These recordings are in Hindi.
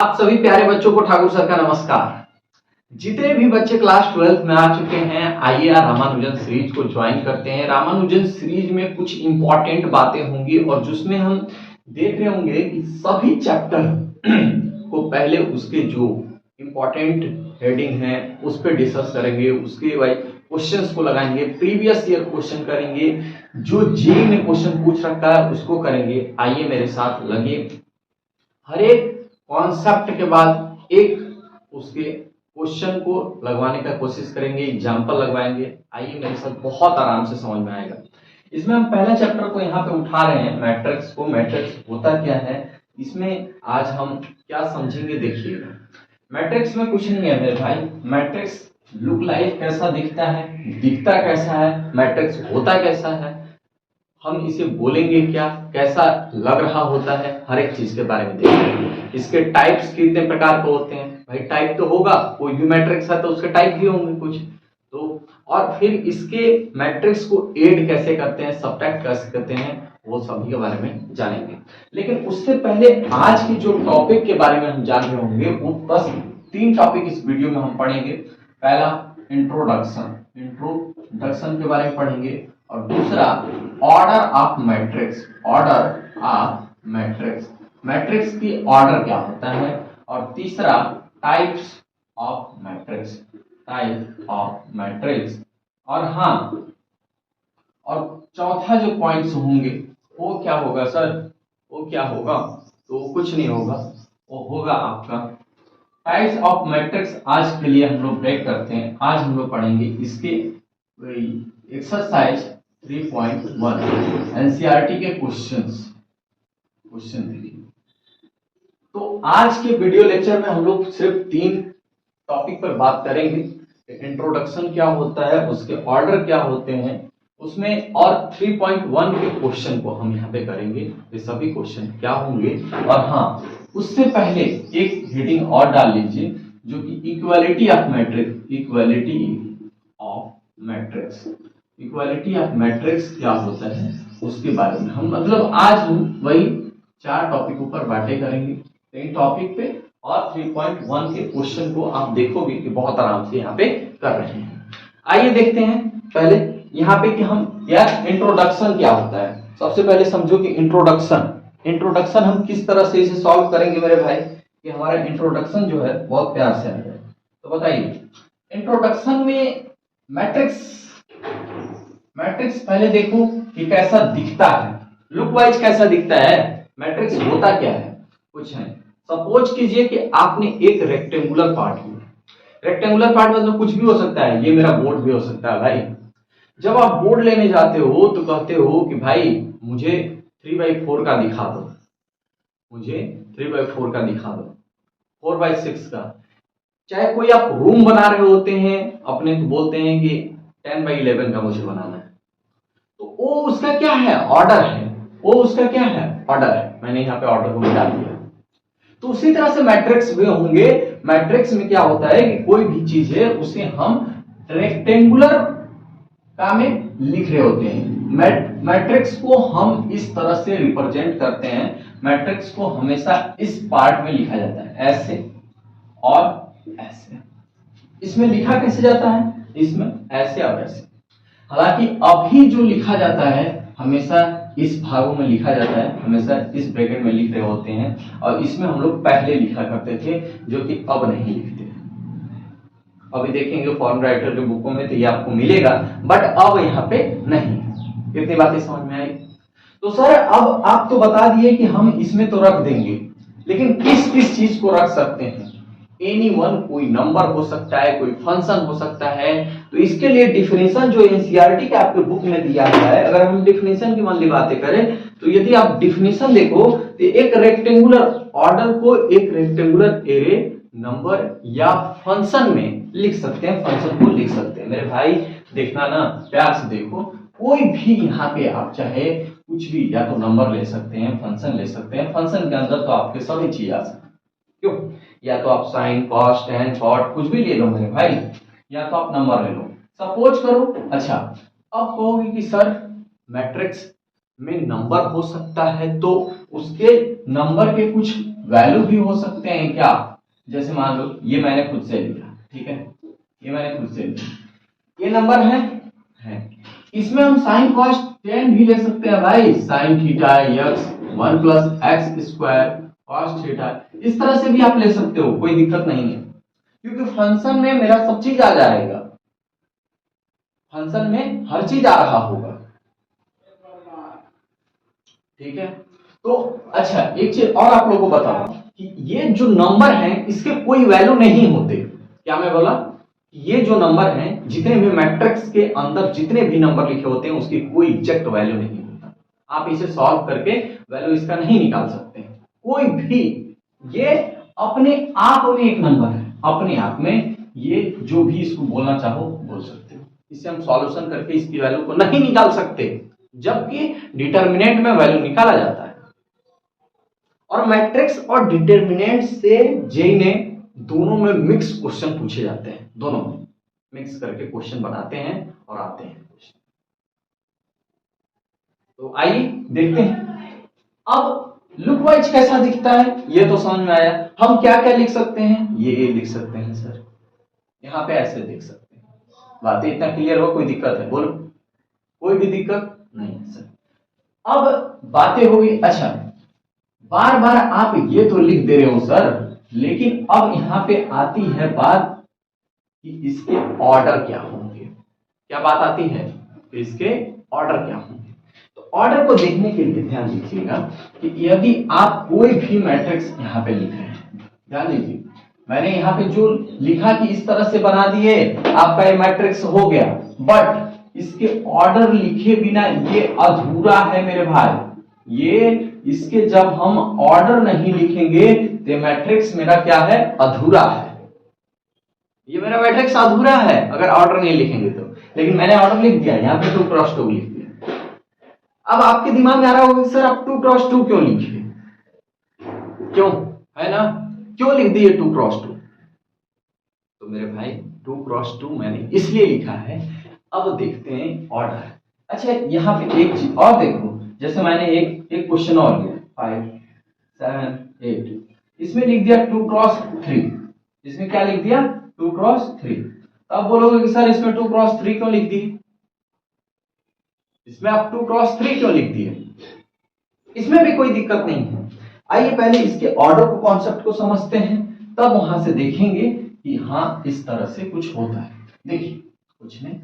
आप सभी प्यारे बच्चों को ठाकुर सर का नमस्कार। जितने भी बच्चे क्लास 12th में आ चुके हैं, आइए रामानुजन सीरीज को ज्वाइन करते हैं। रामानुजन सीरीज में कुछ इंपॉर्टेंट बातें होंगी और जिसमें हम देख रहे होंगे कि सभी चैप्टर को पहले उसके जो इंपॉर्टेंट हेडिंग है उस पर डिस्कस करेंगे, उसके बाद क्वेश्चंस को लगाएंगे, प्रीवियस ईयर क्वेश्चन करेंगे, जो जेईई में क्वेश्चन पूछ रखा है उसको करेंगे। आइए मेरे साथ लगे, हर एक कॉन्सेप्ट के बाद एक उसके क्वेश्चन को लगवाने का कोशिश करेंगे, एग्जाम्पल लगवाएंगे। आइए मेरे साथ, बहुत आराम से समझ में आएगा। इसमें हम पहला चैप्टर को यहाँ पे उठा रहे हैं, मैट्रिक्स को। मैट्रिक्स होता क्या है, इसमें आज हम क्या समझेंगे, देखिएगा। मैट्रिक्स में कुछ नहीं है मेरे भाई। मैट्रिक्स लुक लाइक कैसा दिखता है, दिखता कैसा है, मैट्रिक्स होता कैसा है, हम इसे बोलेंगे क्या, कैसा लग रहा होता है, हर एक चीज के बारे में देखेंगे। इसके टाइप्स कितने प्रकार के होते हैं, भाई टाइप तो होगा, कोई भी मैट्रिक्स है तो उसके टाइप भी होंगे कुछ तो। और फिर इसके मैट्रिक्स को ऐड कैसे करते हैं, सब्ट्रैक्ट कैसे करते हैं, वो सभी के बारे में जानेंगे। लेकिन उससे पहले आज की जो टॉपिक के बारे में हम जान रहे होंगे, वो बस 3 टॉपिक इस वीडियो में हम पढ़ेंगे। पहला इंट्रोडक्शन, इंट्रोडक्शन के बारे में पढ़ेंगे, और दूसरा order of matrix, order of matrix, matrix की ऑर्डर क्या होता है, और तीसरा types of matrix, type of matrix. और हाँ, और चौथा जो पॉइंट्स होंगे वो क्या होगा सर, वो क्या होगा, तो कुछ नहीं होगा, वो होगा आपका टाइप्स ऑफ मैट्रिक्स। आज के लिए हम लोग ब्रेक करते हैं। आज हम लोग पढ़ेंगे इसके एक्सरसाइज 3.1 एनसीईआरटी के क्वेश्चन देखिए। तो आज के वीडियो लेक्चर में हम लोग सिर्फ 3 टॉपिक पर बात करेंगे। इंट्रोडक्शन क्या होता है, उसके ऑर्डर क्या होते हैं उसमें, और 3.1 के क्वेश्चन को हम यहाँ पे करेंगे। ये सभी क्वेश्चन क्या होंगे, और हाँ उससे पहले एक हेडिंग और डाल लीजिए, जो कि equality of matrix, equality of matrix, equality of matrix क्या होता है उसके बारे में हम, मतलब आज हम वही 4 टॉपिक ऊपर बातें करेंगे 3 टॉपिक पे, और 3.1 के क्वेश्चन को आप देखोगे कि बहुत आराम से यहाँ पे कर रहे हैं। आइए देखते हैं पहले यहाँ पे कि हम यार इंट्रोडक्शन क्या होता है। सबसे पहले समझो कि इंट्रोडक्शन हम किस तरह से इसे सॉल्व करेंगे मेरे भाई, कि हमारा इंट्रोडक्शन जो है बहुत प्यार से आ जाए। तो बताइए इंट्रोडक्शन में मैट्रिक्स पहले देखो कि कैसा दिखता है, लुक वाइज कैसा दिखता है, मैट्रिक्स होता क्या है, कुछ है। सपोज कीजिए कि आपने एक रेक्टेंगुलर पार्ट लिया। रेक्टेंगुलर पार्ट मतलब कुछ भी हो सकता है, ये मेरा बोर्ड भी हो सकता है भाई। जब आप बोर्ड लेने जाते हो तो कहते हो कि भाई मुझे 3/4 का दिखा दो, मुझे 3/4 का दिखा दो, 4/6 का। चाहे कोई आप रूम बना रहे होते हैं अपने, तो बोलते हैं कि 10/11 का मुझे बनाना है, तो वो उसका क्या है, ऑर्डर है, वो उसका क्या है, ऑर्डर है। मैंने यहाँ पे ऑर्डर को मिटा दिया। तो उसी तरह से मैट्रिक्स भी होंगे। मैट्रिक्स में क्या होता है कि कोई भी चीज है उसे हम रेक्टेंगुलर का में लिख रहे होते हैं। मैट्रिक्स को हम इस तरह से रिप्रेजेंट करते हैं। मैट्रिक्स को हमेशा इस पार्ट में लिखा जाता है, ऐसे और ऐसे। इसमें लिखा कैसे जाता है, इसमें ऐसे और ऐसे। हालांकि अभी जो लिखा जाता है हमेशा इस भागों में लिखा जाता है, हमेशा इस ब्रैकेट में लिख रहे होते हैं, और इसमें हम लोग पहले लिखा करते थे, जो कि अब नहीं लिखते। अभी देखेंगे फॉर्म राइटर जो बुकों में तो ये आपको मिलेगा, बट अब यहाँ पे नहीं। कितनी बातें समझ में आई। तो सर अब आप तो बता दिए कि हम इसमें तो रख देंगे, लेकिन किस किस चीज को रख सकते हैं। एनीवन, कोई नंबर हो सकता है, कोई फंक्शन हो सकता है। तो इसके लिए डिफिनेशन जो एनसीईआरटी के आपके बुक में दिया गया है, अगर हम डिफिनेशन की मान ली बातें करें, तो यदि आप डिफिनेशन देखो तो एक रेक्टेंगुलर ऑर्डर को एक रेक्टेंगुलर एरे, नंबर या फंक्शन में लिख सकते हैं, फंक्शन को लिख सकते हैं। मेरे भाई देखना ना, प्यार से देखो, कोई भी यहाँ पे आप चाहे कुछ भी, या तो नंबर ले सकते हैं, फंक्शन ले सकते हैं। फंक्शन के अंदर तो आपके सभी चीज आ सकते हैं, क्यों, या तो आप साइन, कॉस, टेन, कॉट कुछ भी ले लो मेरे भाई, या तो आप नंबर ले लो। सपोज करो, अच्छा अब कहोगे कि सर मैट्रिक्स में नंबर हो सकता है, तो उसके नंबर के कुछ वैल्यू भी हो सकते हैं क्या? जैसे मान लो ये मैंने खुद से लिया, ठीक है, ये मैंने खुद से लिया, ये नंबर है। इसमें हम साइन कॉस टेन भी ले सकते हैं भाई, sine theta x 1 plus x square cos theta, इस तरह से भी आप ले सकते हो, कोई दिक्कत नहीं है, क्योंकि फंक्शन में मेरा सब चीज आ जाएगा, फंक्शन में हर चीज आ रहा होगा, ठीक है। तो अच्छा एक चीज और आप लोगों को बताओ कि ये जो नंबर हैं इसके कोई वैल्यू नहीं होते, क्या मैं बोला? ये जो नंबर हैं, जितने भी मैट्रिक्स के अंदर जितने भी नंबर लिखे होते हैं उसकी कोई एग्जैक्ट वैल्यू नहीं होता, आप इसे सॉल्व करके वैल्यू इसका नहीं निकाल सकते कोई भी, ये अपने आप में एक नंबर है, अपने आप में, ये जो भी इसको बोलना चाहो बोल सकते हो, इससे हम सॉल्यूशन करके इसकी वैल्यू को नहीं निकाल सकते, जबकि डिटर्मिनेंट में वैल्यू निकाला जाता है। और मैट्रिक्स और डिटर्मिनेंट से जेई ने दोनों में मिक्स क्वेश्चन पूछे जाते हैं, दोनों में मिक्स करके क्वेश्चन बनाते हैं और आते हैं क्वेश्चन। तो आइए देखते हैं अब लुक वाइज कैसा दिखता है, ये तो समझ में आया। हम क्या क्या लिख सकते हैं, ये लिख सकते हैं सर, यहां पे ऐसे लिख सकते हैं, बातें इतना क्लियर हो, कोई दिक्कत है बोलो? कोई भी दिक्कत नहीं है सर। अब बातें होगी, अच्छा बार बार आप ये तो लिख दे रहे हो सर, लेकिन अब यहां पे आती है बात कि इसके ऑर्डर क्या होंगे, क्या बात आती है, इसके ऑर्डर क्या होंगे। तो ऑर्डर को देखने के लिए ध्यान दीजिएगा कि यदि आप कोई भी मैट्रिक्स यहां पे लिख रहे हैं, ध्यान दीजिए मैंने यहां पे जो लिखा कि इस तरह से बना दिए आपका ये मैट्रिक्स हो गया, बट इसके ऑर्डर लिखे बिना ये अधूरा है मेरे भाई, ये इसके जब हम ऑर्डर नहीं लिखेंगे तो मैट्रिक्स मेरा क्या है, अधूरा है, ये मेरा मैट्रिक्स अधूरा है अगर ऑर्डर नहीं लिखेंगे तो। लेकिन मैंने ऑर्डर लिख दिया, यहाँ पे 2 क्रॉस 2 लिख दिया। अब आपके दिमाग में आ रहा होगा सर आप 2 क्रॉस 2 क्यों लिखे, क्यों, है ना, क्यों लिख दिए 2 क्रॉस 2? तो मेरे भाई 2 क्रॉस 2 मैंने इसलिए लिखा है। अब देखते हैं ऑर्डर। अच्छा यहाँ पे एक चीज और देखो, जैसे मैंने एक क्वेश्चन और लिया 5 7 8, इसमें लिख दिया 2 क्रॉस 3, इसमें क्या लिख दिया 2 क्रॉस 3। अब बोलोगे कि सर इसमें 2 क्रॉस 3 क्यों लिख दिए, इसमें आप 2 क्रॉस 3 क्यों लिख दिए? इसमें भी कोई दिक्कत नहीं है, आइए पहले इसके ऑर्डर को कॉन्सेप्ट को समझते हैं, तब वहां से देखेंगे कि हाँ इस तरह से कुछ होता है। देखिए कुछ नहीं,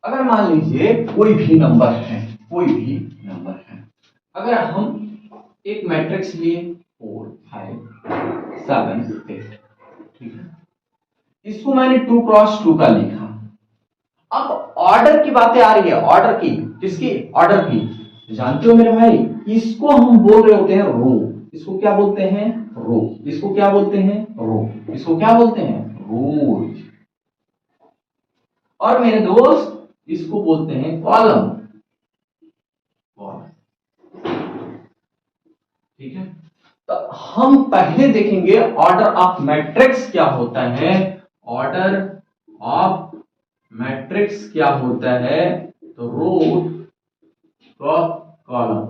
अगर मान लीजिए कोई भी नंबर है, कोई भी नंबर है, अगर हम एक मैट्रिक्स लिए 4 5 7 8, ठीक है, इसको मैंने 2 क्रॉस 2 का लिखा। अब ऑर्डर की बातें आ रही है, ऑर्डर की, किसकी, ऑर्डर की, जानते हो मेरे भाई, इसको हम बोल रहे होते हैं रो, इसको क्या बोलते हैं, रो, इसको क्या बोलते हैं, रो, इसको क्या बोलते हैं, रोज, और मेरे दोस्त इसको बोलते हैं कॉलम, ठीक है। तो हम पहले देखेंगे ऑर्डर ऑफ मैट्रिक्स क्या होता है, ऑर्डर ऑफ मैट्रिक्स क्या होता है, तो रो कॉलम,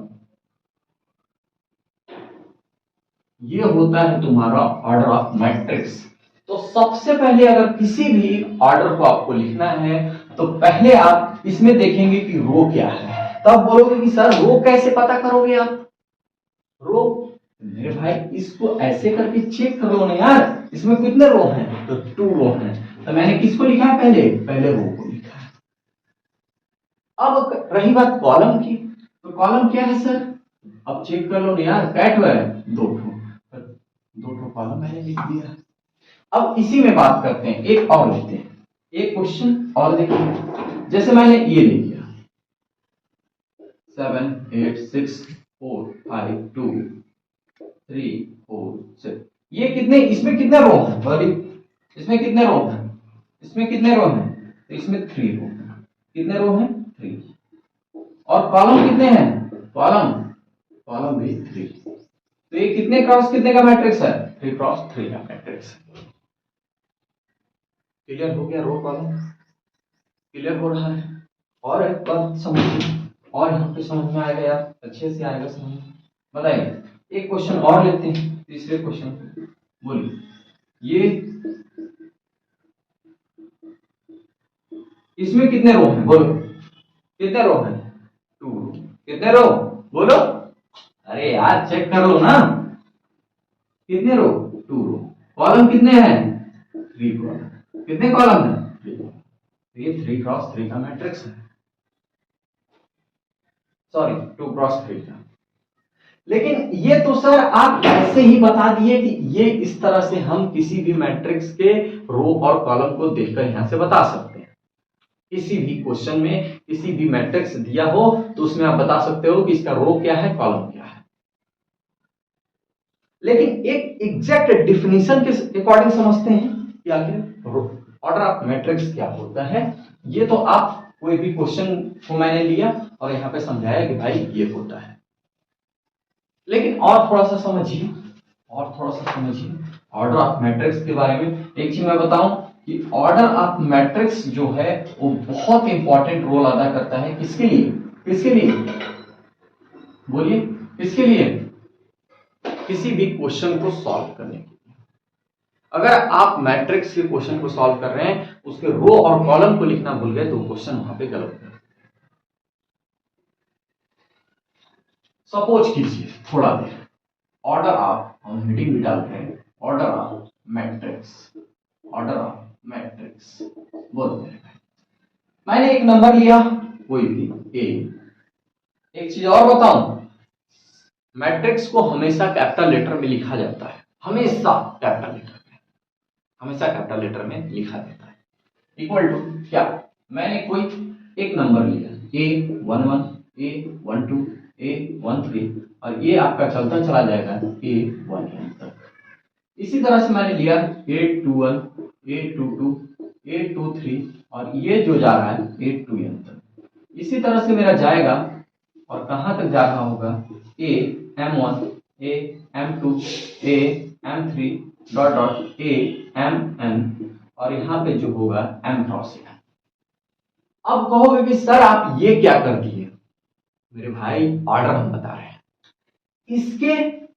ये होता है तुम्हारा ऑर्डर ऑफ मैट्रिक्स। तो सबसे पहले अगर किसी भी ऑर्डर को आपको लिखना है तो पहले आप इसमें देखेंगे कि रो क्या है, तब बोलोगे कि सर रो कैसे पता करोगे आप, रो, मेरे भाई इसको ऐसे करके चेक कर लो ना यार, इसमें कितने रो हैं, तो 2 रो हैं, तो मैंने किसको लिखा है, पहले रो को लिखा है। अब रही बात कॉलम की, तो कॉलम क्या है सर, अब चेक कर लो ना यार, कैट है 2 कॉलम मैंने लिख दिया। अब इसी में बात करते हैं, एक और लेते हैं, एक क्वेश्चन और देखिए, जैसे मैंने ये ले लिया 7 8 6 4 5 2 3 4 6, ये कितने, इसमें कितने रो हैं सॉरी, इसमें कितने रो हैं, इसमें कितने रो हैं, तो इसमें 3 रो हैं, कितने रो हैं 3, और कॉलम कितने हैं, कॉलम भी 3, तो ये कितने क्रॉस कितने का मैट्रिक्स है, 3 क्रॉस 3 का मैट्रिक्स। क्लियर हो गया, रो कॉलम क्लियर हो रहा है। और एक बात समझिए, और यहाँ पे समझ में आएगा यार, अच्छे से आएगा समझ में। बताइए, एक क्वेश्चन और लेते हैं, तीसरे क्वेश्चन। बोलिए, ये इसमें कितने रो हैं? बोलो, कितने रो हैं? 2 रो। कितने रो? बोलो, अरे यार चेक करो ना, कितने रो? 2 रो। कॉलम कितने हैं? 3 कॉलम। कितने कॉलम हैं? 3 कॉलम। ये 3 क्रॉस 3 का मैट्रिक्स है, सॉरी 2 क्रॉस 3 का। लेकिन ये तो सर आप ऐसे ही बता दिए कि ये इस तरह से हम किसी भी मैट्रिक्स के रो और कॉलम को देखकर यहां से बता सकते हैं। किसी भी क्वेश्चन में किसी भी मैट्रिक्स दिया हो तो उसमें आप बता सकते हो कि इसका रो क्या है, कॉलम क्या है। लेकिन एक एग्जैक्ट डिफिनीशन के अकॉर्डिंग समझते हैं कि आखिर ऑर्डर ऑफ मैट्रिक्स क्या होता है। ये तो आप कोई भी क्वेश्चन को मैंने लिया और यहां पे समझाया कि भाई ये होता है। लेकिन और थोड़ा सा समझिए, ऑर्डर ऑफ मैट्रिक्स के बारे में। एक चीज मैं बताऊं कि ऑर्डर ऑफ मैट्रिक्स जो है वो बहुत इंपॉर्टेंट रोल अदा करता है। किसके लिए? किसके लिए? बोलिए, किसके लिए? किसी भी क्वेश्चन को सॉल्व करने के लिए। अगर आप मैट्रिक्स के क्वेश्चन को सॉल्व कर रहे हैं, उसके रो और कॉलम को लिखना भूल गए तो क्वेश्चन वहां पे गलत है। सपोज कीजिए थोड़ा देर, ऑर्डर ऑफ, हम हेडिंग भी डालते हैं, order of matrix, order of matrix. बोलो, मैंने एक नंबर लिया कोई भी ए। एक चीज और बताऊं, मैट्रिक्स को हमेशा कैपिटल लेटर में लिखा जाता है, हमेशा कैपिटल लेटर में, हमेशा कैपिटल लेटर में लिखा जाता है। इक्वल टू क्या? मैंने कोई एक नंबर लिया A11, A12, A13 और ये आपका चलता चला जाएगा A1 तक। इसी तरह से मैंने लिया A21, A22, A23 और ये जो जा रहा है A2n तक। इसी तरह से मेरा जाएगा और कहां तक जा रहा होगा? AM1, AM2, AM3 dot dot AMN और यहां पे जो होगा M क्रॉस n। अब कहोगे कि सर आप ये क्या कर दिए? मेरे भाई ऑर्डर हम बता रहे हैं।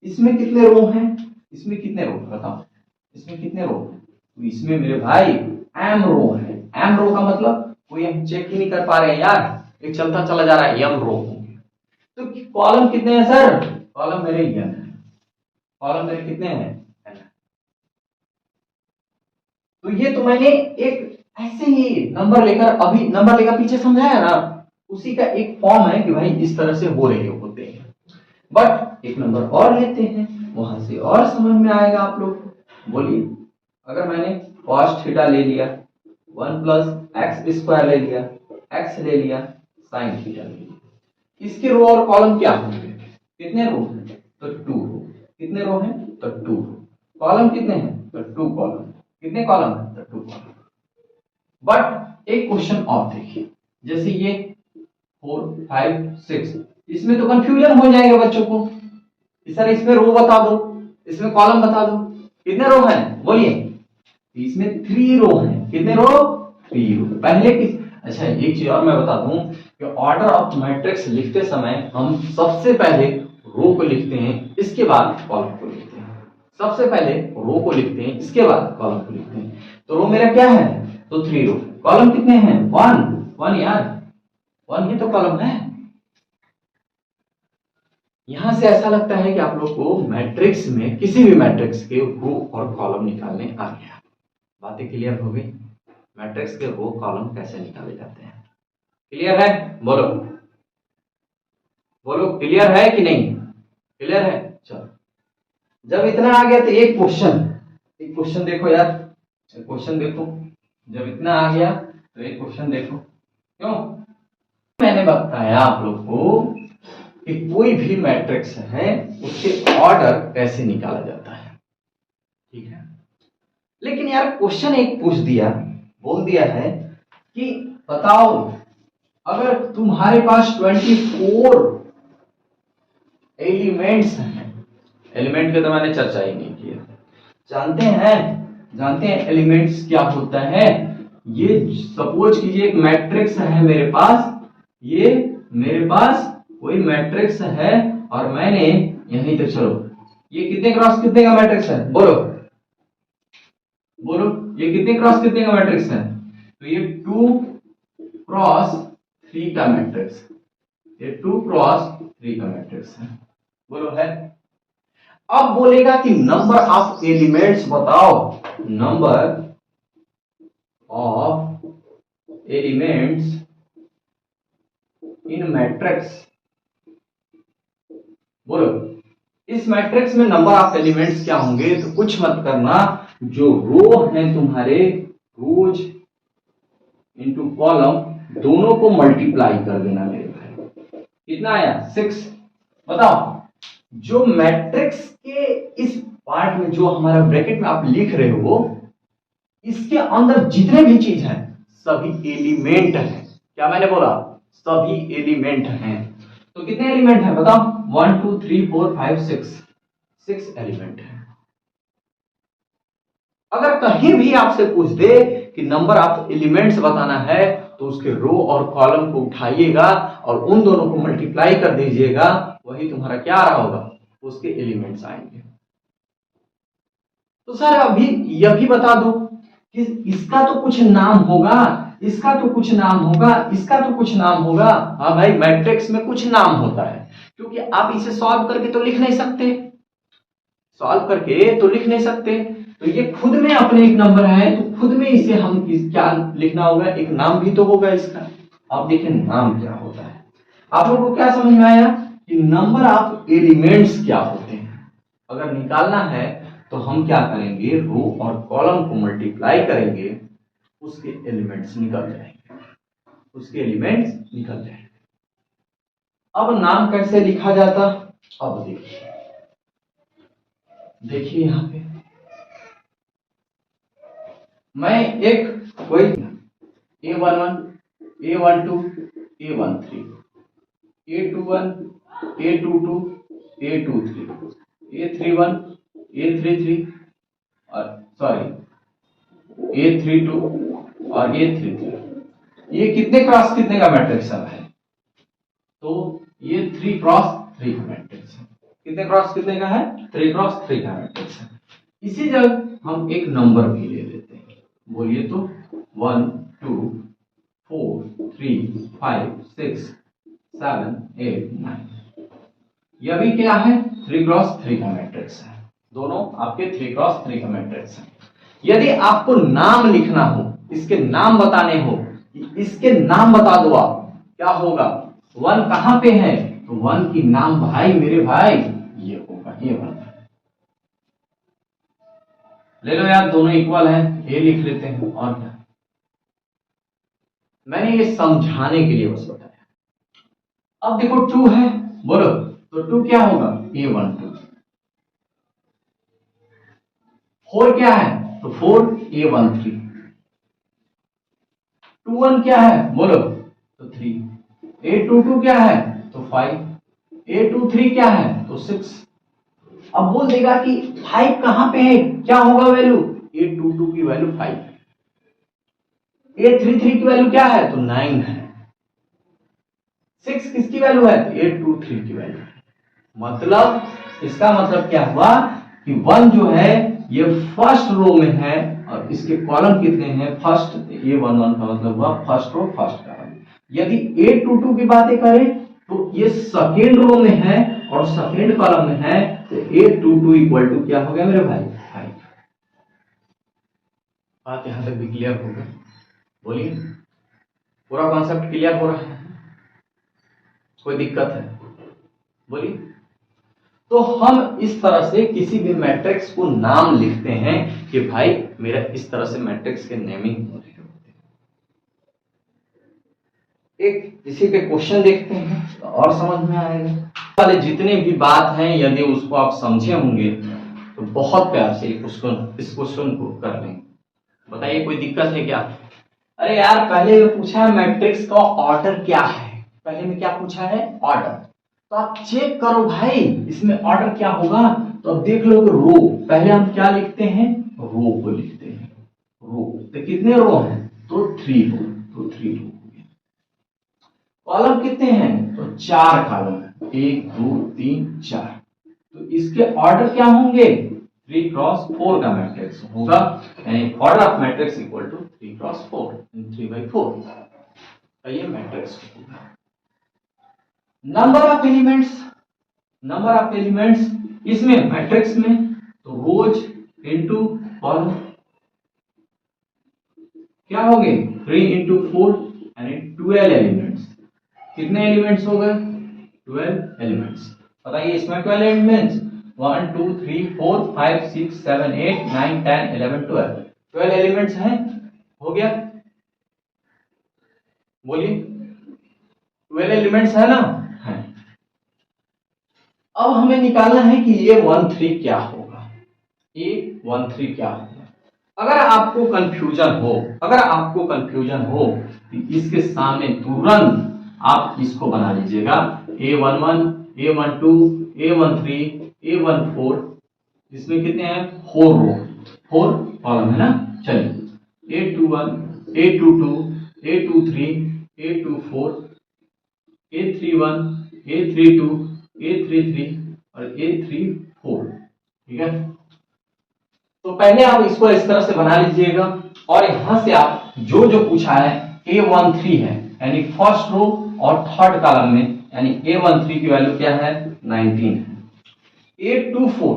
इसमें कितने रो हैं? इसमें कितने रो बताओ? इसमें कितने रो हैं? तो इसमें मेरे भाई m रो है। m रो का मतलब कोई हम चेक ही नहीं कर पा रहे हैं यार, एक चलता चला जा रहा है, m रो होंगे। तो कॉलम कितने हैं सर? कॉलम मेरे n है। कॉलम मेरे कितने हैं? n। तो ये तो मैंने एक ऐसे ही नंबर लेकर, अभी नंबर लेकर पीछे समझाया ना, उसी का एक फॉर्म है कि भाई इस तरह से हो रहे होते हैं। बट एक नंबर और लेते हैं, वहां से और समझ में आएगा आप लोग को। बोलिए, अगर मैंने cos थीटा ले लिया, 1 प्लस एक्स स्क्वायर ले लिया, x ले लिया, sin थीटा ले लिया, इसके रो और कॉलम क्या होंगे? कितने रो हैं? तो 2 रो। कितने रो हैं? तो 2 रो। कॉलम कितने हैं? तो 2 कॉलम। कितने कॉलम हैं? तो 2 कॉलम। बट एक क्वेश्चन और देखिए, जैसे ये 4, 5, 6, इसमें तो कंफ्यूजन हो जाएगा बच्चों को कि सर इसमें रो बता दो, इसमें कॉलम बता दो। कितने रो हैं? बोलिए। इसमें 3 रो हैं। कितने रो? 3 रो। पहले किस, अच्छा एक चीज और मैं बता दूं कि ऑर्डर ऑफ मैट्रिक्स लिखते समय हम सबसे पहले रो को लिखते हैं, इसके बाद कॉलम को लिखते हैं। सबसे पहले रो को लिखते हैं, इसके बाद कॉलम को लिखते हैं। तो रो मेरा क्या है? तो 3 रो। कॉलम कितने हैं? 1 यार, 1 ही तो कॉलम है। यहां से ऐसा लगता है कि आप लोग को मैट्रिक्स में, किसी भी मैट्रिक्स के रो और कॉलम निकालने आ गया। बातें क्लियर हो गई? मैट्रिक्स के रो कॉलम कैसे निकाले जाते हैं? क्लियर है? बोलो बोलो, क्लियर है कि नहीं? क्लियर है? चलो, जब इतना आ गया तो एक क्वेश्चन देखो यार, क्वेश्चन देखो। जब इतना आ गया तो एक क्वेश्चन देखो। क्यों? मैंने बताया आप लोग को कि कोई भी मैट्रिक्स है उसके ऑर्डर कैसे निकाला जाता है, ठीक है। लेकिन यार क्वेश्चन एक पूछ दिया, बोल दिया है कि बताओ अगर तुम्हारे पास 24 एलिमेंट्स हैं, एलिमेंट के तो मैंने चर्चा ही नहीं किया, जानते हैं एलिमेंट्स क्या होता है। ये सपोज कीजिए एक मैट्रिक्स है मेरे पास, ये मेरे पास कोई मैट्रिक्स है और मैंने यहीं तक चलो। ये कितने क्रॉस कितने का मैट्रिक्स है, बोलो बोलो, ये कितने क्रॉस कितने का मैट्रिक्स है? तो ये 2 क्रॉस 3 का मैट्रिक्स, ये 2 क्रॉस 3 का मैट्रिक्स है, बोलो है। अब बोलेगा कि नंबर ऑफ एलिमेंट्स बताओ, number of elements in matrix, बोलो इस मैट्रिक्स में नंबर ऑफ एलिमेंट्स क्या होंगे? तो कुछ मत करना, जो रो हैं तुम्हारे, रोज इंटू कॉलम, दोनों को मल्टीप्लाई कर देना मेरे भाई। कितना आया? 6। बताओ जो मैट्रिक्स के इस पार्ट में, जो हमारा ब्रैकेट में आप लिख रहे हो, इसके अंदर जितने भी चीज हैं सभी एलिमेंट हैं। क्या मैंने बोला? सभी एलिमेंट हैं। तो कितने एलिमेंट हैं बताओ? 1 2 3 4 5 6 एलिमेंट हैं। अगर कहीं भी आपसे पूछ दे कि नंबर ऑफ एलिमेंट्स बताना है, तो उसके रो और कॉलम को उठाइएगा और उन दोनों को मल्टीप्लाई कर दीजिएगा, वही तुम्हारा क्या आ रहा होगा? उसके एलिमेंट्स आएंगे। तो सर अभी यह भी बता दो कि इसका तो कुछ नाम होगा, इसका तो कुछ नाम होगा, इसका तो कुछ नाम होगा। हाँ भाई, मैट्रिक्स में कुछ नाम होता है, क्योंकि आप इसे सॉल्व करके तो लिख नहीं सकते, सॉल्व करके तो लिख नहीं सकते। तो ये खुद में अपने एक नंबर है, तो खुद में इसे हम क्या लिखना होगा? एक नाम भी तो होगा इसका। अब देखिए नाम क्या होता है। आप लोगों को क्या समझ में आया कि नंबर ऑफ एलिमेंट्स क्या होते हैं? अगर निकालना है तो हम क्या करेंगे? रो और कॉलम को मल्टीप्लाई करेंगे, उसके एलिमेंट्स निकल जाएंगे, उसके एलिमेंट्स निकल जाएंगे। अब नाम कैसे लिखा जाता? अब देखिए, देखिए यहां पे मैं एक कोई A11 A12 A13 A21 A22 A23 A31 A33 और सॉरी A32 और A33, ये कितने क्रॉस कितने का मैट्रिक्स है भाई? तो ये 3 क्रॉस 3 का मैट्रिक्स है। कितने क्रॉस कितने का है? 3 क्रॉस 3 का मैट्रिक्स है। इसी जगह हम एक नंबर भी ले लेते हैं, बोलिए तो 1 2 4 3 5 6 7 8 9, यह भी क्या है? 3 क्रॉस 3 का मैट्रिक्स है। दोनों आपके 3 क्रॉस 3 का मैट्रिक्स है। यदि आपको नाम लिखना हो, इसके नाम बताने हो, इसके नाम बता दो आप, क्या होगा? 1 कहां पे है? तो 1 की नाम भाई मेरे भाई ये होगा, ये 1 ले लो यार, दोनों इक्वल हैं, ये लिख लेते हैं। और क्या, मैंने ये समझाने के लिए बस बताया। अब देखो 2 है, बोलो तो 2 क्या होगा? A12। 4 क्या है? तो 4 A13। 21 क्या है? बोलो तो 3। A22 क्या है? तो 5। A23 क्या है? तो 6। अब बोल देगा कि 5 कहां पे है, क्या होगा वैल्यू? A22 की वैल्यू 5 है। A33 की वैल्यू क्या है? तो 9 है। 6 किसकी वैल्यू है? A23 की वैल्यू है। मतलब इसका मतलब क्या हुआ कि 1 जो है ये फर्स्ट रो में है, और इसके कॉलम कितने हैं? फर्स्ट। A11 का मतलब हुआ फर्स्ट रो, फर्स्ट कॉलम। यदि A22 की बातें करें तो ये सेकेंड रो में है और सेकेंड कॉलम में है, तो A22 इक्वल टू क्या हो गया मेरे भाई? 5। बात यहां तक भी क्लियर हो गया? बोलिए, पूरा कॉन्सेप्ट क्लियर हो रहा है? कोई दिक्कत है? बोलिए। तो हम इस तरह से किसी भी मैट्रिक्स को नाम लिखते हैं कि भाई मेरा इस तरह से मैट्रिक्स के नेमिंग हो रहे होते हैं। एक इसी के क्वेश्चन देखते हैं तो और समझ में आएगा। वाले जितने भी बात हैं, यदि उसको आप समझे होंगे तो बहुत प्यार से इस क्वेश्चन को कर लेंगे। बताइए कोई दिक्कत है क्या? अरे यार, पहले ये पूछा है मैट्रिक्स का ऑर्डर क्या है, पहले में क्या पूछा है? ऑर्डर। तो आप चेक करो भाई इसमें ऑर्डर क्या होगा। तो अब देख लो रो, पहले हम क्या लिखते हैं? रो को लिखते हैं। रो तो कितने रो हैं? तो 3 रो, तो 3 रो हो गया। कॉलम कितने हैं? तो 4 कॉलम है, 1 2 3 4। तो इसके ऑर्डर क्या होंगे? 3 क्रॉस 4 का मैट्रिक्स होगा, यानी order of matrix equal to 3 cross 4, 3/4 का ये मैट्रिक्स होगा। नंबर ऑफ एलिमेंट्स इसमें मैट्रिक्स में तो रोज इनटू कॉलम क्या हो गए? 3 इंटू 4 यानी 12 एलिमेंट्स। कितने एलिमेंट्स हो गए? 12 एलिमेंट्स। बताइए इसमें 12 एलिमेंट्स 1 2 3 4 5 6 7 8 9 10 11 12 एलिमेंट्स हैं। हो गया? बोलिए 12 एलिमेंट्स है ना? है। अब हमें निकालना है कि ये 13 क्या होगा, ये 13 क्या होगा। अगर आपको कंफ्यूजन हो तो इसके सामने तुरंत आप इसको बना लीजिएगा A11 A12 A13 A14। इसमें कितने हैं? 4 रो 4 कॉलम है ना। चलिए A21 A22 A23 A24 A31 A32 A33 और A34। ठीक है, तो पहले आप इसको इस तरह से बना लीजिएगा और यहां से आप जो जो पूछा है A13 है यानी फर्स्ट रो और थर्ड कॉलम में, यानी A13 की वैल्यू क्या है? 19 है। A24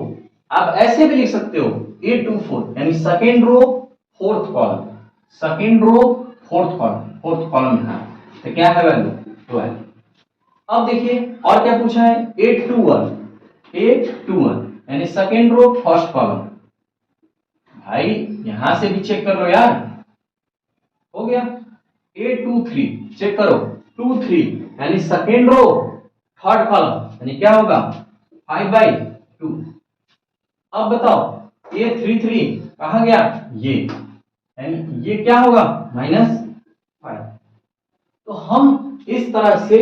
आप ऐसे भी लिख सकते हो A24 यानी second row fourth column, fourth column है तो क्या है वैल्यू? 12। अब देखिए और क्या पूछा है? A21 यानी सेकेंड रो फर्स्ट कॉलम। भाई यहां से भी चेक कर लो यार, हो गया। A23 चेक करो 23 यानी सेकेंड रो थर्ड कॉलम, यानी क्या होगा? 5/2। अब बताओ A33 कहा गया? ये यानी ये क्या होगा? -5। तो हम इस तरह से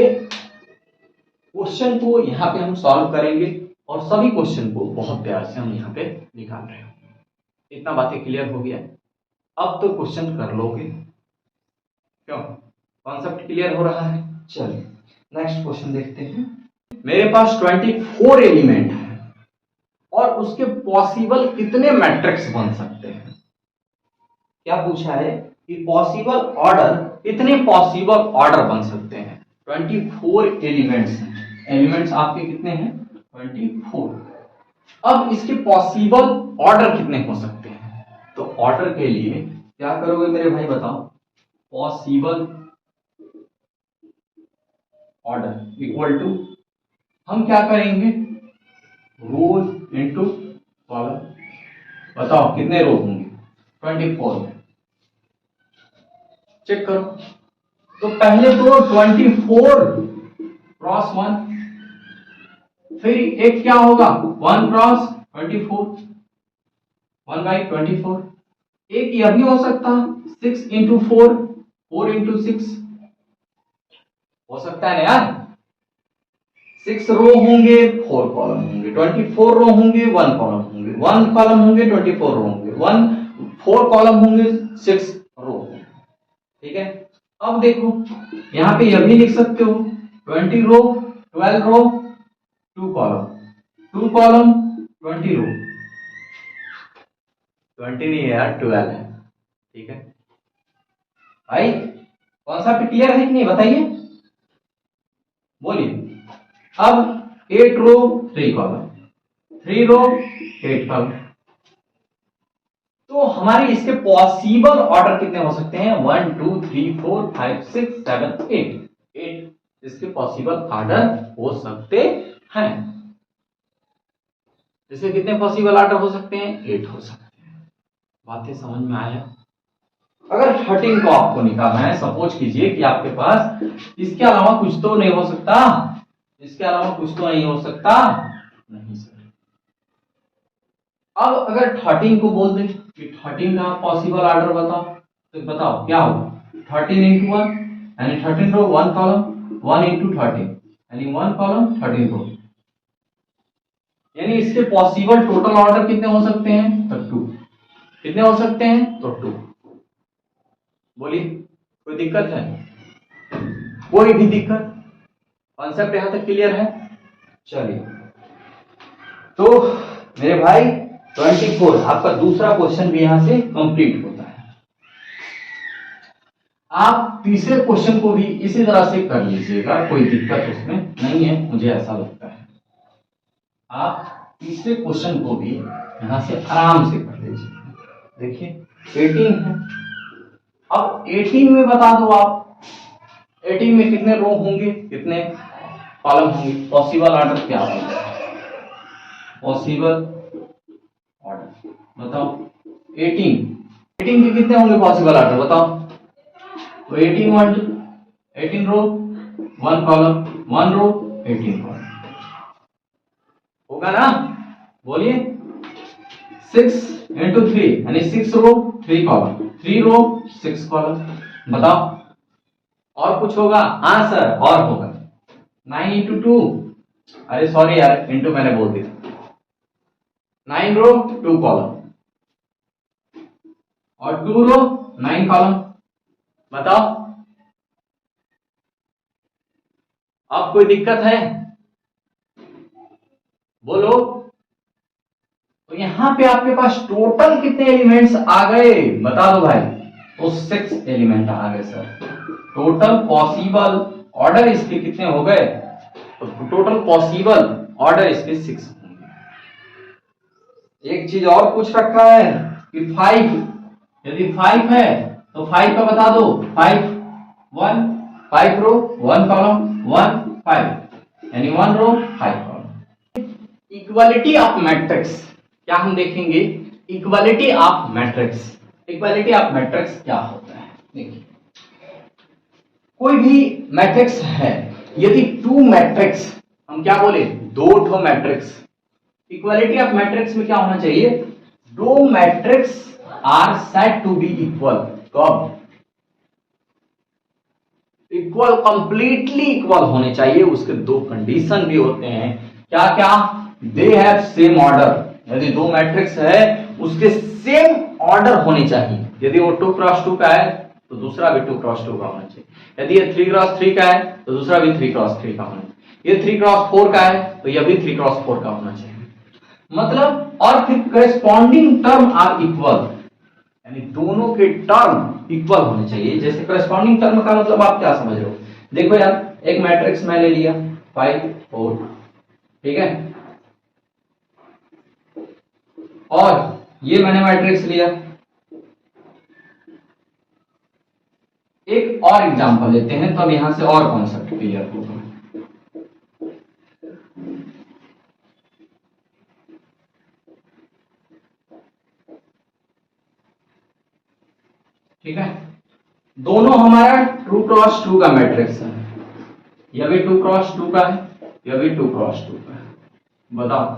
क्वेश्चन को यहाँ पे हम सॉल्व करेंगे और सभी क्वेश्चन को बहुत प्यार से हम यहाँ पे निकाल रहे हैं। इतना बातें क्लियर हो गया? अब तो क्वेश्चन कर लोगे, क्यों? कॉन्सेप्ट क्लियर हो रहा है। चलिए नेक्स्ट क्वेश्चन देखते हैं। मेरे पास 24 एलिमेंट है और उसके पॉसिबल कितने मैट्रिक्स बन सकते हैं? क्या पूछा है कि पॉसिबल ऑर्डर, कितने पॉसिबल ऑर्डर बन सकते हैं? 24 एलिमेंट्स हैं। एलिमेंट्स आपके कितने हैं? 24। अब इसके पॉसिबल ऑर्डर कितने हो सकते हैं? तो ऑर्डर के लिए क्या करोगे मेरे भाई बताओ? पॉसिबल ऑर्डर इक्वल टू हम क्या करेंगे? रोज इनटू कॉलम। बताओ कितने रो होंगे? 24 में। चेक करो तो पहले तो 24 क्रॉस 1, फिर एक क्या होगा? 1 क्रॉस 24, 1/24। एक यह भी हो सकता 6 इंटू 4, 4 इंटू 6 हो सकता है ना यार। 6 रो होंगे 4 कॉलम होंगे, 24 रो होंगे 1 कॉलम होंगे, 1 कॉलम होंगे 24 रो होंगे, 4 कॉलम होंगे 6 रो। ठीक है, अब देखो यहां पे यह भी लिख सकते हो 20 रो 12 रो 2 कॉलम, 2 कॉलम 20 रो। 20 नहीं है यार 12 है। ठीक है भाई, कॉन्सेप्ट क्लियर है कि नहीं बताइए? बोलिए। अब 8 रो 3 कॉलम, 3 रो 8 कॉलम। तो हमारे इसके पॉसिबल ऑर्डर कितने हो सकते हैं? 1 2 3 4 5 6 7 8 इसके पॉसिबल ऑर्डर हो सकते हैं। इसके कितने पॉसिबल ऑर्डर हो सकते हैं? 8 हो सकते हैं। बातें समझ में आया? अगर 13 को आपको निकालना है, सपोज कीजिए कि आपके पास इसके अलावा कुछ तो नहीं हो सकता, इसके अलावा कुछ तो नहीं हो सकता, नहीं सर। अब अगर 13 को बोल दें कि 13 का पॉसिबल ऑर्डर बताओ, तो बताओ क्या होगा? 13 इंटू 1 यानी 13 रो 1 कॉलम, 1 इंटू 13 यानी 1 कॉलम 13 रो, यानी इसके पॉसिबल टोटल ऑर्डर कितने हो सकते हैं? तो 2। कितने हो सकते हैं? तो 2। बोलिए कोई दिक्कत है? कोई भी दिक्कत? कॉन्सेप्ट यहां तक क्लियर है? चलिए तो मेरे भाई 24 आपका दूसरा क्वेश्चन भी यहां से कंप्लीट होता है। आप तीसरे क्वेश्चन को भी इसी तरह से कर लीजिएगा, कोई दिक्कत उसमें नहीं है, मुझे ऐसा लगता है। आप तीसरे क्वेश्चन को भी यहां से आराम से कर लीजिए। देखिए 18 है, अब 18 में बता दो आप 18 में कितने रो होंगे, कितने कॉलम होंगे, पॉसिबल ऑर्डर क्या होगा, पॉसिबल ऑर्डर बताओ। 18 के कितने होंगे पॉसिबल ऑर्डर बताओ। तो 18 रो 1 कॉलम, 1 रो 18 कॉलम होगा ना, बोलिए। 6 into 3 यानी 6 रो 3 कॉलम, 3 रो 6 कॉलम बताओ। और कुछ होगा, हाँ सर और होगा 9 into 2, अरे सॉरी यार इंटू मैंने बोल दिया, 9 रो 2 कॉलम और 2 रो 9 कॉलम बताओ। अब कोई दिक्कत है बोलो। तो यहां पे आपके पास टोटल कितने एलिमेंट्स आ गए बता दो भाई। तो 6 एलिमेंट आ गए सर। टोटल पॉसिबल ऑर्डर इसके कितने हो गए, तो टोटल पॉसिबल ऑर्डर इसके 6 होंगे। एक चीज और पूछ रखा है कि 5, यदि 5 है तो 5 का बता दो। 5 रो 1 कॉलम 1 5 यानी 1 रो 5 कॉलम। इक्वालिटी ऑफ मैट्रिक्स क्या हम देखेंगे, equality of matrix. Equality of matrix क्या होता है, देखिए कोई भी मैट्रिक्स है, यदि 2 मैट्रिक्स, हम क्या बोले 2 मैट्रिक्स, इक्वालिटी ऑफ मैट्रिक्स में क्या होना चाहिए, 2 matrix are said to be equal. कब इक्वल, कंप्लीटली इक्वल होने चाहिए। उसके 2 कंडीशन भी होते हैं, क्या क्या, दे हैव सेम ऑर्डर। यदि 2 मैट्रिक्स है उसके सेम ऑर्डर होने चाहिए। यदि वो 2x2 का है तो दूसरा भी 2x2 का होना चाहिए। यदि ये 3x3 का है तो दूसरा भी 3x3 का होना चाहिए। ये 3x4 का है तो यह भी 3x4 का होना चाहिए। मतलब और फिर करेस्पॉन्डिंग टर्म आर इक्वल, यानी दोनों के टर्म इक्वल होने चाहिए। जैसे करेस्पॉन्डिंग टर्म का मतलब आप क्या समझ रहे हो, देखो यार एक मैट्रिक्स मैं ले लिया 5 4, ठीक है, और ये मैंने मैट्रिक्स लिया। एक और एग्जांपल लेते हैं तब यहां से और कॉन्सेप्ट क्लियर होगा। ठीक है, दोनों हमारा 2x2 का मैट्रिक्स है। यह भी 2x2 का है, यह भी 2x2 का है। बताओ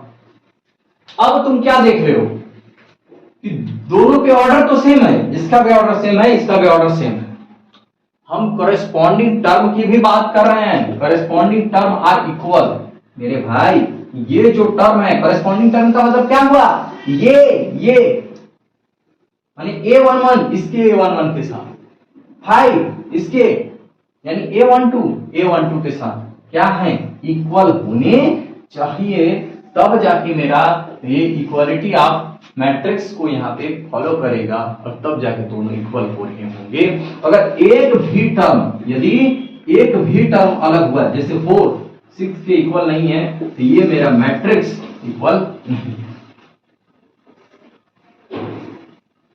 अब तुम क्या देख रहे हो कि दोनों के ऑर्डर तो सेम है, इसका भी ऑर्डर सेम है, इसका भी ऑर्डर सेम है। हम कॉरेस्पॉन्डिंग टर्म की भी बात कर रहे हैं, कॉरेस्पॉन्डिंग टर्म आर इक्वल। मेरे भाई ये जो टर्म है कॉरेस्पॉन्डिंग टर्म का मतलब क्या हुआ, ये यानी A11 इसके A11 के साथ, 5 इसके यानी A12 के साथ क्या है, इक्वल होने चाहिए, तब जाके मेरा ये इक्वालिटी ऑफ मैट्रिक्स को यहाँ पे फॉलो करेगा और तब जाके दोनों इक्वल हो रहे होंगे। अगर एक भी टर्म, यदि एक भी टर्म अलग हुआ, जैसे 4 6 के इक्वल नहीं है, तो ये मेरा मैट्रिक्स इक्वल नहीं है।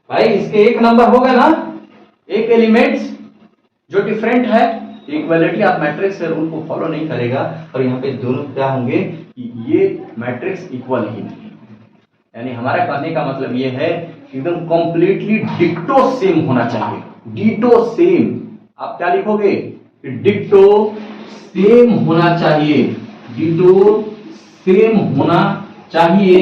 भाई इसके एक नंबर होगा ना, एक एलिमेंट्स जो डिफरेंट है, इक्वालिटी ऑफ मैट्रिक्स है रूल को फॉलो नहीं करेगा, और यहाँ पे दोनों क्या होंगे कि ये मैट्रिक्स इक्वल ही नहीं। यानी हमारा कहने का मतलब ये है एकदम कंप्लीटली डिक्टो सेम होना चाहिए, डिटो सेम। आप क्या लिखोगे, डिक्टो सेम होना चाहिए, डिटो सेम होना चाहिए।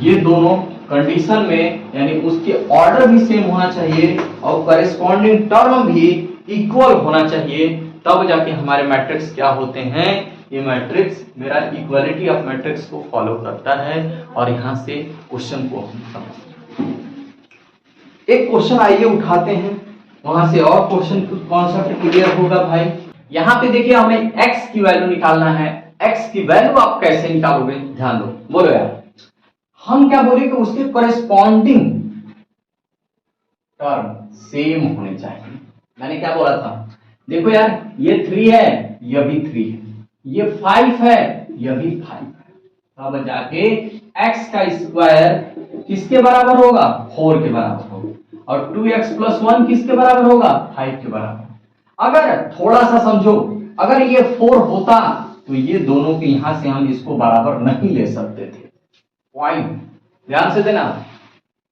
ये दोनों कंडीशन में, यानी उसके ऑर्डर भी सेम होना चाहिए और करेस्पॉन्डिंग टर्म भी इक्वल होना चाहिए, तब जाके हमारे मैट्रिक्स क्या होते हैं, ये मैट्रिक्स मेरा इक्वालिटी ऑफ मैट्रिक्स को फॉलो करता है। और यहां से क्वेश्चन को हम समझते हैं। एक क्वेश्चन आइए उठाते हैं, वहां से और क्वेश्चन कॉन्सेप्ट क्लियर होगा भाई। यहां पे देखिए हमें x की वैल्यू निकालना है। x की वैल्यू आप कैसे निकालोगे, ध्यान दो, बोलो यार हम क्या बोले कि उसके कॉरेस्पॉन्डिंग टर्म सेम होने चाहिए। मैंने क्या बोला था, देखो यार ये 3 है, यह भी 3 है, ये 5 है, यह भी 5 है, तब जाके x का स्क्वायर किसके बराबर होगा, 4 के बराबर होगा, और 2x प्लस 1 किसके बराबर होगा, 5 के बराबर। अगर थोड़ा सा समझो, अगर ये 4 होता तो ये दोनों के यहां से हम इसको बराबर नहीं ले सकते थे। पॉइंट ध्यान से देना,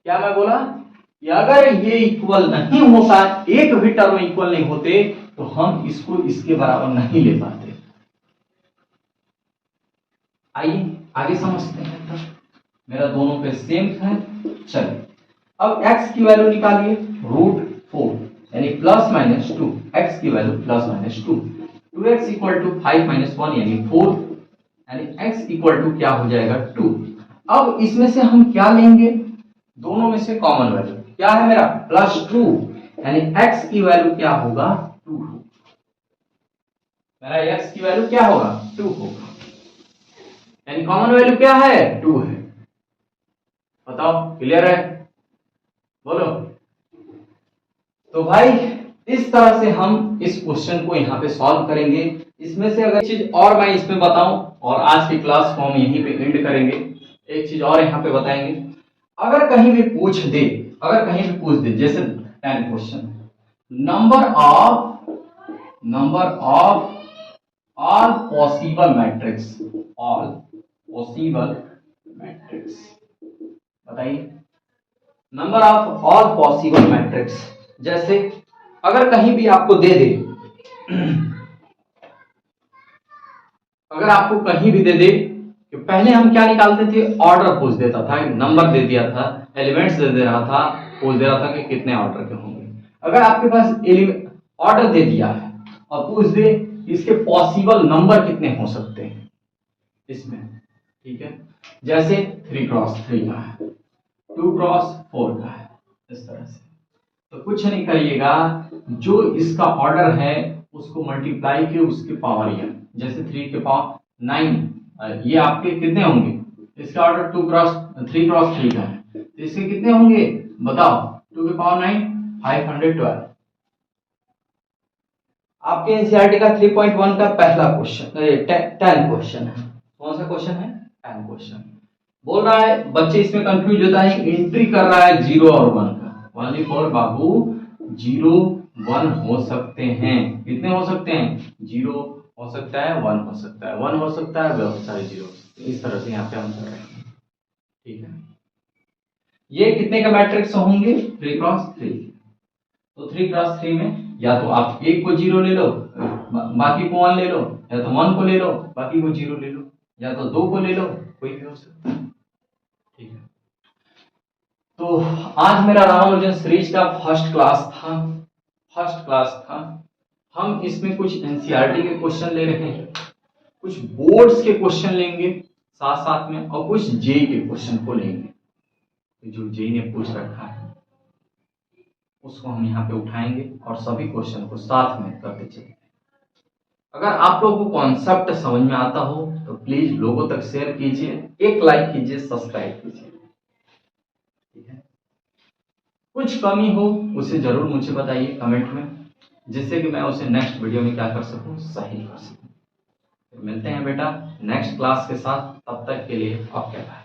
क्या मैं बोला कि अगर ये इक्वल नहीं होता, एक भी टर्म इक्वल नहीं होते, तो हम इसको इसके बराबर नहीं ले पाते। आइए आगे समझते हैं। तब मेरा दोनों पे सेम है। चलिए अब x की वैल्यू निकालिए, √4 यानी +-2, x की वैल्यू +-2, 2x इक्वल टू 5-1 यानी 4, यानी x इक्वल टू क्या हो जाएगा 2। अब इसमें से हम क्या लेंगे, दोनों में से कॉमन वैल्यू क्या है मेरा, +2, यानी x की वैल्यू क्या होगा 2 होगा, मेरा x की वैल्यू क्या होगा 2 होगा, यानी कॉमन वैल्यू क्या है 2 है। बताओ क्लियर है, बोलो। तो भाई इस तरह से हम इस क्वेश्चन को यहाँ पे सॉल्व करेंगे। इसमें से अगर चीज और मैं इसमें बताऊं, और आज की क्लास को हम यहीं पे एंड करेंगे, एक चीज और यहाँ पे बताएंगे। अगर कहीं भी पूछ दे, अगर कहीं भी पूछ दे, जैसे 10 question, number of all possible matrix, all possible matrix, बताइए number of all possible matrix. जैसे अगर कहीं भी आपको दे दे, अगर आपको कहीं भी दे दे कि पहले हम क्या निकालते थे, ऑर्डर पूछ देता था, नंबर दे दिया था, एलिमेंट्स दे रहा था, पूछ दे रहा था कि कितने ऑर्डर के होंगे। अगर आपके पास ऑर्डर दे दिया है और पूछ दे इसके पॉसिबल नंबर कितने हो सकते हैं इसमें, ठीक है, जैसे 3x3 का है, 2x4 का है, इस तरह से, तो कुछ नहीं करिएगा, जो इसका ऑर्डर है उसको मल्टीप्लाई के उसके पावर या, जैसे 3 के पावर 9, ये आपके कितने होंगे, इसका ऑर्डर 3x3 का है, तो इसके कितने होंगे बताओ, 2 के पावर 9 512। आपके एनसीईआरटी का 3.1 का पहला क्वेश्चन 10 क्वेश्चन है। कौन सा क्वेश्चन है, 10 क्वेश्चन। बोल रहा है बच्चे इसमें कंफ्यूज होता है, एंट्री कर रहा है 0 और 1 का, ओनली फॉर बाबू 0 1 हो सकते हैं, कितने हो सकते हैं, 0 हो सकता है, 1 हो सकता है, 1 हो सकता है, बहुत सारे 0 हो सकते हैं। इस तरह से यहाँ पे हम कर रहे हैं, ठीक है। ये कितने का मैट्रिक्स होंगे, 3x3, तो 3x3 में या तो आप एक को 0 ले लो, बाकी को 1 ले लो, या तो 1 को ले लो, बाकी को 0 ले लो, या तो 2 को ले लो, कोई भी हो सकता है, ठीक है। तो आज मेरा रामानुजन सीरीज का फर्स्ट क्लास था। हम इसमें कुछ एनसीईआरटी के क्वेश्चन ले रहे हैं, कुछ बोर्ड्स के क्वेश्चन लेंगे साथ साथ में, और कुछ जेई के क्वेश्चन को लेंगे, जो जेई ने पूछ रखा है उसको हम यहाँ पे उठाएंगे और सभी क्वेश्चन को साथ में करते चलेंगे। अगर आप लोगों को कॉन्सेप्ट समझ में आता हो तो प्लीज लोगों तक शेयर कीजिए, एक लाइक कीजिए, सब्सक्राइब कीजिए, ठीक है। कुछ कमी हो उसे जरूर मुझे बताइए कमेंट में, जिससे कि मैं उसे नेक्स्ट वीडियो में क्या कर सकूं, सही कर सकूं। मिलते हैं बेटा नेक्स्ट क्लास के साथ, तब तक के लिए ओके बाय।